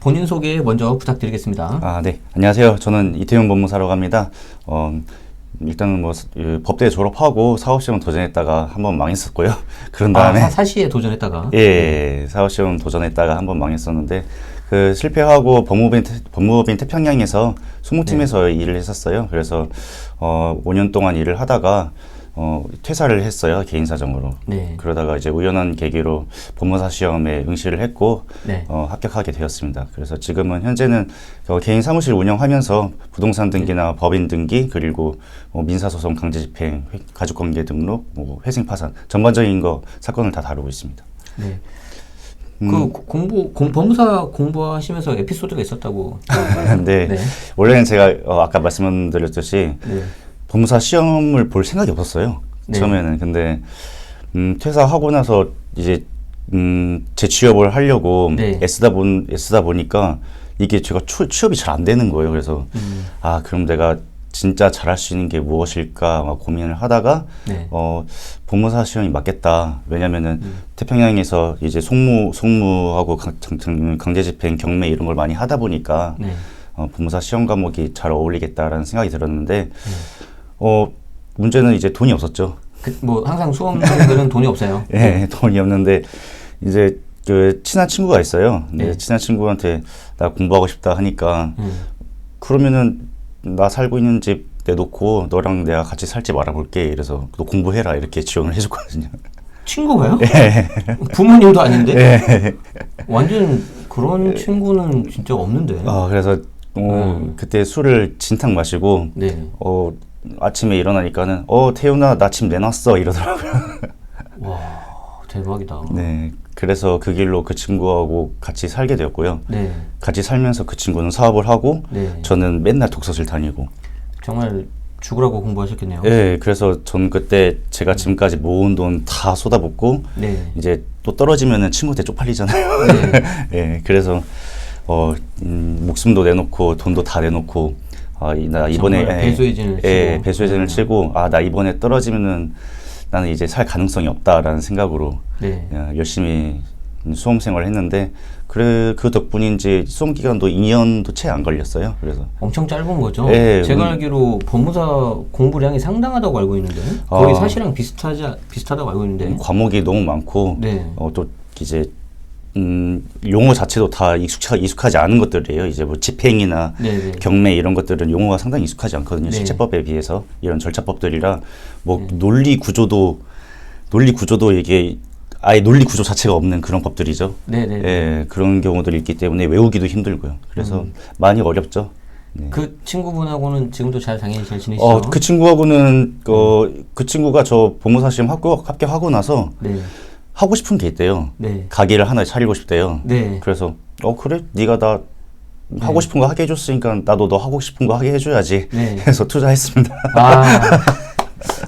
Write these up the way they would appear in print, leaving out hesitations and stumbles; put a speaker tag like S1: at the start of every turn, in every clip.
S1: 본인 소개 먼저 부탁드리겠습니다.
S2: 네. 안녕하세요. 저는 이태용 법무사라고 합니다. 일단은 법대 졸업하고 사법시험 도전했다가 한번 망했었고요. 그런 다음에
S1: 사시에 도전했다가
S2: 사법시험 도전했다가 한번 망했었는데 실패하고 법무법인 태평양에서 소무팀에서 일을 했었어요. 그래서 5년 동안 일을 하다가 퇴사를 했어요. 개인 사정으로. 그러다가 이제 우연한 계기로 법무사 시험에 응시를 했고 합격하게 되었습니다. 그래서 지금은 현재는 개인 사무실 운영하면서 부동산 등기나 법인 등기 그리고 민사소송 강제집행, 가족관계 등록, 회생 파산 전반적인 사건을 다 다루고 있습니다.
S1: 법무사 공부하시면서 에피소드가 있었다고.
S2: 네. 원래는 제가 아까 말씀드렸듯이 법무사 시험을 볼 생각이 없었어요. 처음에는. 근데 퇴사하고 나서 이제 재취업을 하려고 애쓰다 보니까 이게 제가 취업이 잘 안 되는 거예요. 그래서 그럼 내가 진짜 잘할 수 있는 게 무엇일까 막 고민을 하다가 법무사 시험이 맞겠다. 왜냐면은 태평양에서 이제 송무하고 강제집행, 경매 이런 걸 많이 하다 보니까 법무사 시험 과목이 잘 어울리겠다라는 생각이 들었는데 문제는 이제 돈이 없었죠.
S1: 항상 수험생들은 돈이 없어요.
S2: 돈이 없는데 이제 친한 친구가 있어요. 근데 친한 친구한테 나 공부하고 싶다 하니까 그러면은 나 살고 있는 집 내놓고 너랑 내가 같이 살 집 알아볼게. 이래서 너 공부해라 이렇게 지원을 해줬거든요.
S1: 친구가요? 부모님도 아닌데? 완전 그런 친구는 진짜 없는데.
S2: 그래서 그때 술을 진탕 마시고 아침에 일어나니까는 태훈아 나 집 내놨어 이러더라고요.
S1: 와 대박이다.
S2: 그래서 그 길로 그 친구하고 같이 살게 되었고요. 같이 살면서 그 친구는 사업을 하고 저는 맨날 독서실 다니고.
S1: 정말 죽으라고 공부하셨겠네요.
S2: 그래서 전 그때 제가 지금까지 모은 돈 다 쏟아붓고 이제 또 떨어지면은 친구한테 쪽팔리잖아요. 그래서 목숨도 내놓고 돈도 다 내놓고 나 이번에 배수의 진을 치고 나 이번에 떨어지면은 나는 이제 살 가능성이 없다라는 생각으로 열심히 수험 생활을 했는데 그 덕분인지 수험 기간도 2년도 채 안 걸렸어요. 그래서
S1: 엄청 짧은 거죠. 제가 알기로 법무사 공부량이 상당하다고 알고 있는데 거의 사실랑 비슷하다고 알고 있는데
S2: 과목이 너무 많고 또 이제 용어 자체도 다 익숙하지 않은 것들이에요. 이제 집행이나 경매 이런 것들은 용어가 상당히 익숙하지 않거든요. 실체법에 비해서 이런 절차법들이라 논리 구조도 이게 아예 논리 구조 자체가 없는 그런 법들이죠. 그런 경우들이 있기 때문에 외우기도 힘들고요. 그래서 많이 어렵죠.
S1: 그 친구분하고는 지금도 당연히 잘 지내시죠?
S2: 그 친구하고는 그 친구가 저 법무사 시험 합격하고 나서 하고 싶은 게 있대요. 가게를 하나 차리고 싶대요. 그래서 그래? 네가 나 하고 싶은 거 하게 해줬으니까 나도 너 하고 싶은 거 하게 해줘야지 해서 투자했습니다.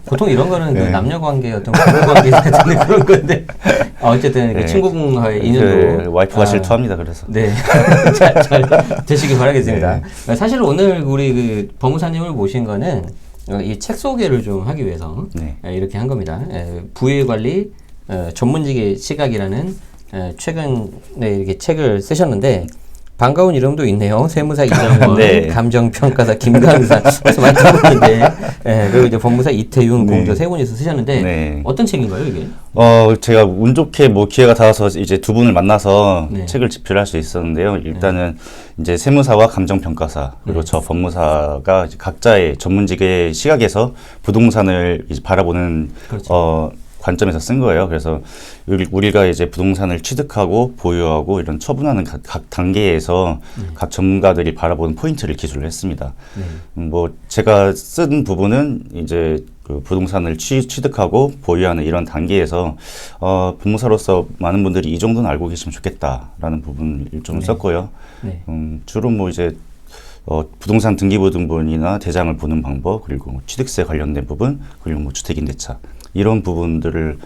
S1: 보통 이런 거는 남녀관계 어떤 부부관계에서 듣는 그런 건데 어쨌든 그 친구분과의 인연도
S2: 와이프가 질투합니다. 그래서
S1: 잘 되시길 바라겠습니다. 사실 오늘 우리 그 법무사님을 모신 거는 이 책 소개를 좀 하기 위해서 이렇게 한 겁니다. 부의관리 전문직의 시각이라는 최근에 이렇게 책을 쓰셨는데 반가운 이름도 있네요. 세무사 이정원, 감정평가사 김강산 벌써 많이 들어봤는데 그리고 이제 법무사 이태윤, 공조 세 분이서 쓰셨는데 어떤 책인가요 이게?
S2: 제가 운 좋게 기회가 닿아서 이제 두 분을 만나서 책을 집필할 수 있었는데요. 일단은 이제 세무사와 감정평가사 그리고 저 법무사가 이제 각자의 전문직의 시각에서 부동산을 이제 바라보는 관점에서 쓴 거예요. 그래서 우리가 이제 부동산을 취득하고 보유하고 이런 처분하는 각 단계에서 각 전문가들이 바라보는 포인트를 기술을 했습니다. 제가 쓴 부분은 이제 그 부동산을 취득하고 보유하는 이런 단계에서 법무사로서 많은 분들이 이 정도는 알고 계시면 좋겠다라는 부분을 좀 썼고요. 주로 이제 부동산 등기부등본이나 대장을 보는 방법 그리고 취득세 관련된 부분 그리고 주택임대차 이런 부분들을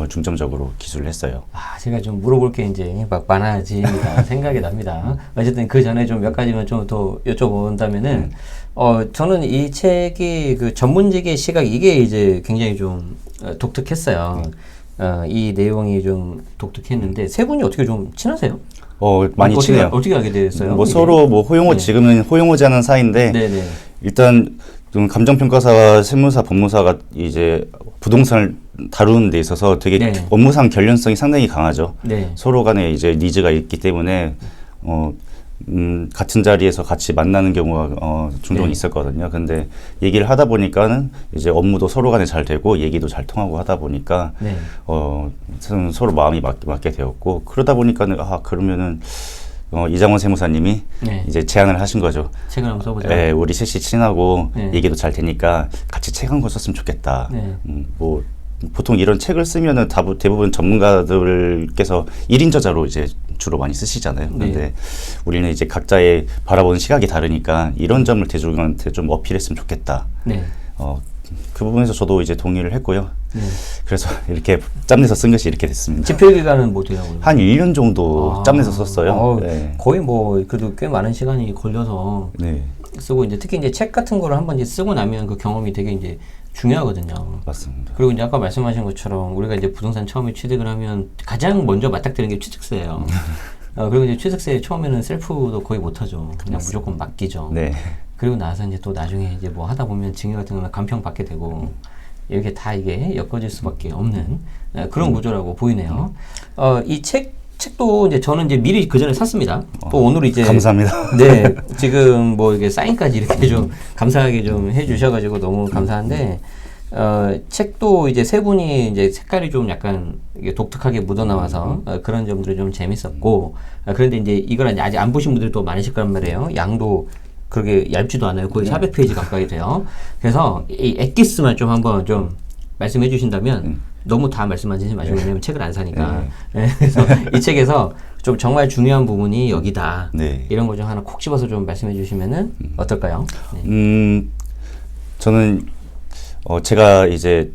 S2: 중점적으로 기술을 했어요.
S1: 제가 좀 물어볼 게 이제 막 많아집니다. 생각이 납니다. 어쨌든 그 전에 좀 몇 가지만 좀 더 여쭤본다면은, 저는 이 책이 그 전문직의 시각, 이게 이제 굉장히 좀 독특했어요. 이 내용이 좀 독특했는데, 세 분이 어떻게 좀 친하세요?
S2: 많이 친해요.
S1: 어떻게 알게 됐어요?
S2: 뭐 서로 뭐 호용호,
S1: 네.
S2: 지금은 호용호자는 사이인데,
S1: 네네.
S2: 일단 좀 감정평가사와 세무사, 법무사가 이제 부동산을 다루는 데 있어서 되게
S1: 네.
S2: 업무상 결연성이 상당히 강하죠.
S1: 네.
S2: 서로 간에 이제 니즈가 있기 때문에, 같은 자리에서 같이 만나는 경우가 종종
S1: 네.
S2: 있었거든요. 근데 얘기를 하다 보니까는 이제 업무도 서로 간에 잘 되고 얘기도 잘 통하고 하다 보니까
S1: 네.
S2: 서로 마음이 맞게 되었고, 그러다 보니까는 그러면은 이장원 세무사님이
S1: 네.
S2: 이제 제안을 하신 거죠.
S1: 책을 한번 써보자.
S2: 네, 우리 셋이 친하고
S1: 네.
S2: 얘기도 잘 되니까 같이 책 한 권 썼으면 좋겠다.
S1: 네.
S2: 뭐 보통 이런 책을 쓰면은 대부분 전문가들께서 1인 저자로 이제 주로 많이 쓰시잖아요. 근데
S1: 네.
S2: 우리는 이제 각자의 바라보는 시각이 다르니까 이런 점을 대중한테 좀 어필했으면 좋겠다.
S1: 네.
S2: 그 부분에서 저도 이제 동의를 했고요.
S1: 네.
S2: 그래서 이렇게 짬내서 쓴 것이 이렇게 됐습니다.
S1: 집필 기간은 뭐 되냐고요?
S2: 한 1년 정도 짬내서 썼어요.
S1: 네. 거의 뭐 그래도 꽤 많은 시간이 걸려서
S2: 네.
S1: 쓰고, 이제 특히 이제 책 같은 거를 한번 이제 쓰고 나면 그 경험이 되게 이제 중요하거든요.
S2: 맞습니다.
S1: 그리고 이제 아까 말씀하신 것처럼 우리가 이제 부동산 처음에 취득을 하면 가장 먼저 맞닥뜨리는 게 취득세예요. 그리고 이제 취득세 처음에는 셀프도 거의 못하죠. 그냥
S2: 맞습니다.
S1: 무조건 맡기죠.
S2: 네.
S1: 그리고 나서 이제 또 나중에 이제 뭐 하다 보면 증여 같은 거는 간평 받게 되고, 이렇게 다 이게 엮어질 수밖에 없는 그런 구조라고 보이네요. 이 책도 이제 저는 이제 미리 그 전에 샀습니다. 또 오늘 이제
S2: 감사합니다.
S1: 네, 지금 뭐 이게 사인까지 이렇게 좀 감사하게 좀 해주셔가지고 너무 감사한데, 책도 이제 세 분이 이제 색깔이 좀 약간 이게 독특하게 묻어나와서 그런 점들이 좀 재밌었고, 그런데 이제 이걸 아직 안 보신 분들이 또 많으실 거란 말이에요. 양도 그렇게 얇지도 않아요. 거의 400페이지 가까이 돼요. 그래서 이 엑기스만 좀 한번 좀 말씀해 주신다면, 너무 다 말씀하시지 마시고, 왜냐면 책을 안 사니까. 네, 그래서 이 책에서 좀 정말 중요한 부분이 여기다.
S2: 네.
S1: 이런 거 좀 하나 콕 집어서 좀 말씀해 주시면은 어떨까요? 네.
S2: 저는 제가 이제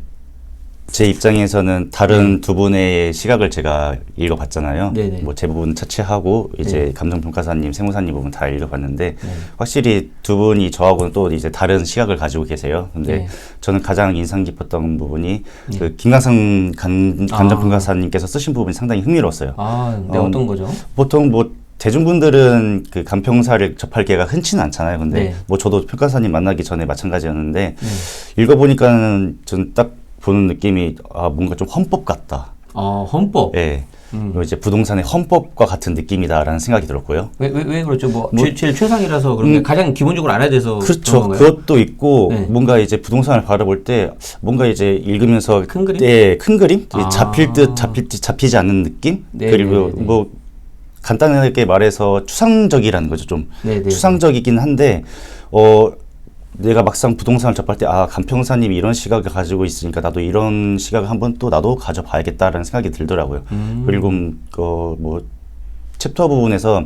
S2: 제 입장에서는 다른 두 분의 시각을 제가 읽어봤잖아요.
S1: 네네.
S2: 뭐 제 부분 차치하고 이제
S1: 네.
S2: 감정평가사님, 세무사님 부분 다 읽어봤는데
S1: 네.
S2: 확실히 두 분이 저하고는 또 이제 다른 시각을 가지고 계세요. 근데
S1: 네.
S2: 저는 가장 인상 깊었던 부분이 그 김강성 감정평가사님께서 쓰신 부분이 상당히 흥미로웠어요.
S1: 네, 어떤 거죠?
S2: 보통 뭐 대중분들은 그 감평사를 접할 기회가 흔치는 않잖아요. 근데
S1: 네.
S2: 뭐 저도 평가사님 만나기 전에 마찬가지였는데 읽어보니까는 전 딱 보는 느낌이 뭔가 좀 헌법 같다.
S1: 헌법.
S2: 예. 그리고 이제 부동산의 헌법과 같은 느낌이다라는 생각이 들었고요.
S1: 왜 그렇죠? 제일 최상이라서 그런 게 가장 기본적으로 알아야 돼서.
S2: 그렇죠.
S1: 그런 건가요?
S2: 그것도 있고
S1: 네.
S2: 뭔가 이제 부동산을 바라볼 때 뭔가 이제 읽으면서
S1: 큰 그림?
S2: 네, 큰 그림? 잡힐 듯 잡히지 않는 느낌?
S1: 네,
S2: 그리고
S1: 네, 네.
S2: 뭐 간단하게 말해서 추상적이라는 거죠. 좀
S1: 네, 네.
S2: 추상적이긴 한데 내가 막상 부동산을 접할 때 감평사님이 이런 시각을 가지고 있으니까 나도 이런 시각을 한번 또 나도 가져봐야겠다라는 생각이 들더라고요. 그리고 뭐 챕터 부분에서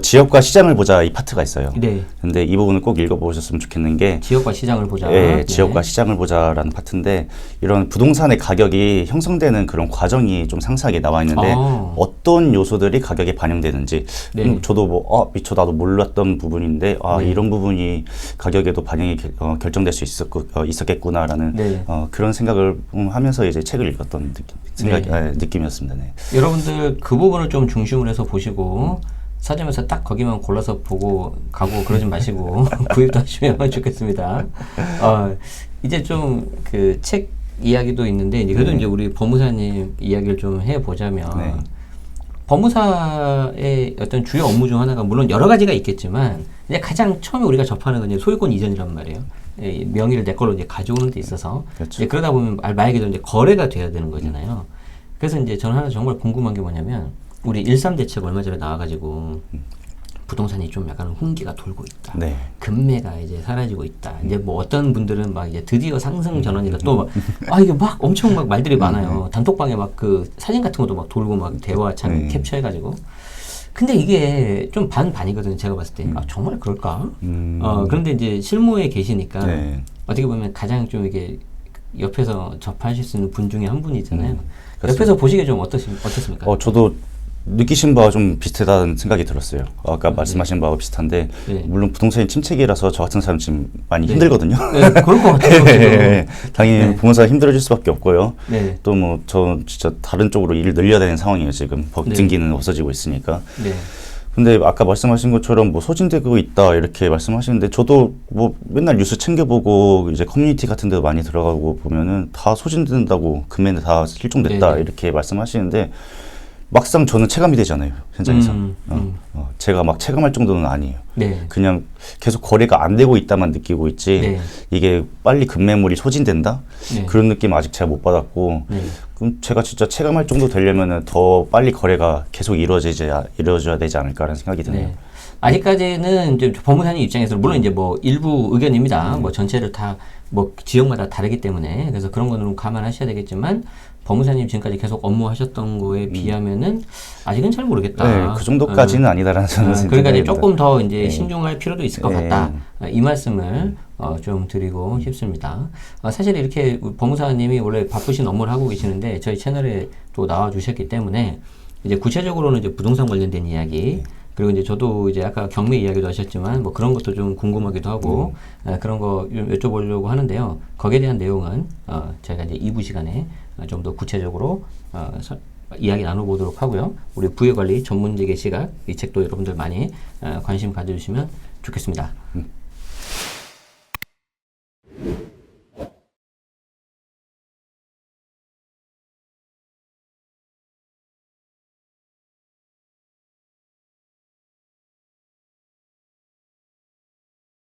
S2: 지역과 시장을 보자 이 파트가 있어요.
S1: 네.
S2: 근데 이 부분을 꼭 읽어보셨으면 좋겠는 게
S1: 지역과 시장을 보자.
S2: 예,
S1: 네.
S2: 지역과 시장을 보자라는 파트인데 이런 부동산의 가격이 형성되는 그런 과정이 좀 상세하게 나와 있는데 어떤 요소들이 가격에 반영되는지
S1: 네.
S2: 저도 뭐 미처 나도 몰랐던 부분인데
S1: 네.
S2: 이런 부분이 가격에도 반영이 결정될 수 있었겠구나라는
S1: 네.
S2: 그런 생각을 하면서 이제 책을 읽었던 느낌이었습니다. 네.
S1: 여러분들 그 부분을 좀 중심으로 해서 보시고 서점에서 딱 거기만 골라서 보고 가고 그러지 마시고 구입도 하시면 좋겠습니다. 이제 좀 그 책 이야기도 있는데 그래도 이제 우리 법무사님 이야기를 좀 해보자면
S2: 네.
S1: 법무사의 어떤 주요 업무 중 하나가 물론 여러 가지가 있겠지만 이제 가장 처음에 우리가 접하는 건 이제 소유권 이전이란 말이에요. 명의를 내 걸로 이제 가져오는 데 있어서
S2: 그렇죠.
S1: 이제 그러다 보면 말 그대로 이제 거래가 돼야 되는 거잖아요. 그래서 이제 저는 하나 정말 궁금한 게 뭐냐면 우리 13 대책 얼마 전에 나와가지고 부동산이 좀 약간 훈기가 돌고 있다.
S2: 네.
S1: 금매가 이제 사라지고 있다. 이제 뭐 어떤 분들은 막 이제 드디어 상승 전환이다. 또 막 이게 막 엄청 막 말들이 많아요. 단톡방에 막 그 사진 같은 것도 막 돌고 막 대화창 캡처해가지고. 근데 이게 좀 반반이거든요. 제가 봤을 때. 정말 그럴까? 그런데 이제 실무에 계시니까
S2: 네.
S1: 어떻게 보면 가장 좀 이게 옆에서 접하실 수 있는 분 중에 한 분이잖아요.
S2: 그렇습니다.
S1: 옆에서 보시기에 좀 어떻습니까?
S2: 저도 느끼신 바와 좀 비슷하다는 생각이 들었어요. 아까 말씀하신 바와 비슷한데 물론 부동산이 침체기라서 저 같은 사람 지금 많이 힘들거든요.
S1: 그럴 것 같아요.
S2: 당연히 부모사가 힘들어질 수밖에 없고요. 또 뭐 저 진짜 다른 쪽으로 일을 늘려야 되는 상황이에요. 지금 법 등기는 없어지고 있으니까. 근데 아까 말씀하신 것처럼 뭐 소진되고 있다 이렇게 말씀하시는데 저도 뭐 맨날 뉴스 챙겨보고 이제 커뮤니티 같은 데도 많이 들어가고 보면은 다 소진된다고 금액이 다 실종됐다 이렇게 말씀하시는데 막상 저는 체감이 되잖아요, 현장에서. 제가 막 체감할 정도는 아니에요. 그냥 계속 거래가 안 되고 있다만 느끼고 있지, 이게 빨리 급매물이 소진된다? 그런 느낌 아직 제가 못 받았고, 그럼 제가 진짜 체감할 정도 되려면은 더 빨리 거래가 계속 이루어져야 되지 않을까라는 생각이 드네요.
S1: 아직까지는 이제 법무사님 입장에서 물론 이제 뭐 일부 의견입니다. 뭐 전체를 다 뭐 지역마다 다르기 때문에 그래서 그런 거는 감안하셔야 되겠지만 법무사님 지금까지 계속 업무하셨던 거에 비하면은 아직은 잘 모르겠다.
S2: 그 정도까지는 아니다라는 생각이
S1: 그러니까 이제 조금 더 이제 신중할 필요도 있을 것 같다. 이 말씀을 좀 드리고 싶습니다. 사실 이렇게 법무사님이 원래 바쁘신 업무를 하고 계시는데 저희 채널에 또 나와 주셨기 때문에 이제 구체적으로는 이제 부동산 관련된 이야기 그리고 이제 저도 이제 아까 경매 이야기도 하셨지만 뭐 그런 것도 좀 궁금하기도 하고 그런 거 좀 여쭤보려고 하는데요. 거기에 대한 내용은 저희가 이제 2부 시간에 좀 더 구체적으로 이야기 나눠보도록 하고요. 우리 부유관리 전문직의 시각 이 책도 여러분들 많이 관심 가져주시면 좋겠습니다.